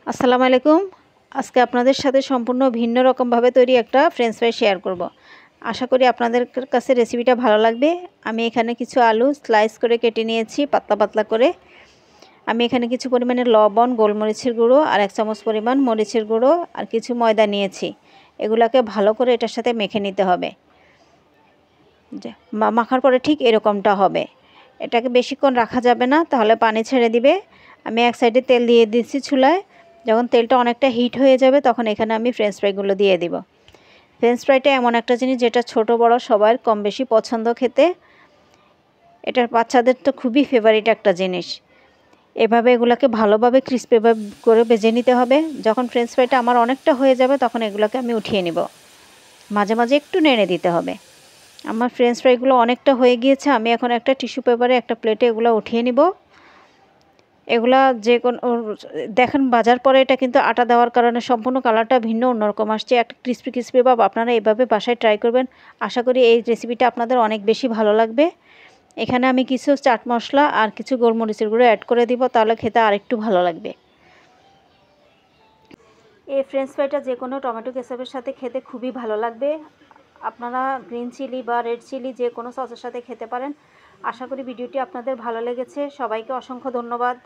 আসসালামু আলাইকুম। আজকে আপনাদের সাথে সম্পূর্ণ ভিন্ন রকমভাবে তৈরি একটা ফ্রেঞ্চ ফ্রাই শেয়ার করব। আশা করি আপনাদের কাছে রেসিপিটা ভালো লাগবে। আমি এখানে কিছু আলু স্লাইস করে কেটে নিয়েছি পাতলা পাতলা করে। আমি এখানে কিছু পরিমাণে লবণ, গোলমরিচের গুঁড়ো আর 1 চামচ পরিমাণ মরিচের গুঁড়ো আর কিছু ময়দা নিয়েছি। এগুলাকে ভালো করে এটার সাথে মেখে নিতে হবে। মাখার পরে ঠিক এরকমটা হবে। এটাকে বেশিক্ষণ রাখা যাবে না, তাহলে পানি ছেড়ে দিবে। আমি এক সাইডে তেল দিয়ে দিচ্ছি চুলায়। যখন তেলটা অনেকটা হিট হয়ে যাবে তখন এখানে আমি ফ্রেঞ্চ ফ্রাইগুলো দিয়ে দিব। ফ্রেঞ্চ ফ্রাইটা এমন একটা জিনিস যেটা ছোট বড় সবার কম বেশি পছন্দ খেতে। এটা বাচ্চাদের তো খুবই ফেভারিট একটা জিনিস। এভাবে এগুলাকে ভালোভাবে ক্রিস্পি করে ভেজে নিতে হবে। যখন ফ্রেঞ্চ ফ্রাইটা আমার অনেকটা হয়ে যাবে তখন এগুলোকে আমি উঠিয়ে নিব। মাঝে মাঝে একটু নেড়ে দিতে হবে। আমার ফ্রেঞ্চ ফ্রাইগুলো অনেকটা হয়ে গিয়েছে। আমি এখন একটা টিস্যু পেপারে একটা প্লেটে এগুলো উঠিয়ে নিব। এগুলা যে কোনো দেখেন ভাজার পরে এটা কিন্তু আটা দেওয়ার কারণে সম্পূর্ণ কালারটা ভিন্ন অন্যরকম আসছে। একটা ক্রিস্পি ক্রিস্পি ভাব আপনারা এভাবে বাসায় ট্রাই করবেন। আশা করি এই রেসিপিটা আপনাদের অনেক বেশি ভালো লাগবে। এখানে আমি কিছু চাট মশলা আর কিছু গোলমরিচের গুঁড়ো অ্যাড করে দিব, তাহলে খেতে আরেকটু ভালো লাগবে। এই ফ্রেঞ্চ ফ্রাইটা যে কোনো টমেটো কেচাপের সাথে খেতে খুবই ভালো লাগবে। আপনারা গ্রিন চিলি বা রেড চিলি যে কোনো সসের সাথে খেতে পারেন। আশা করি ভিডিওটি আপনাদের ভালো লেগেছে। সবাইকে অসংখ্য ধন্যবাদ।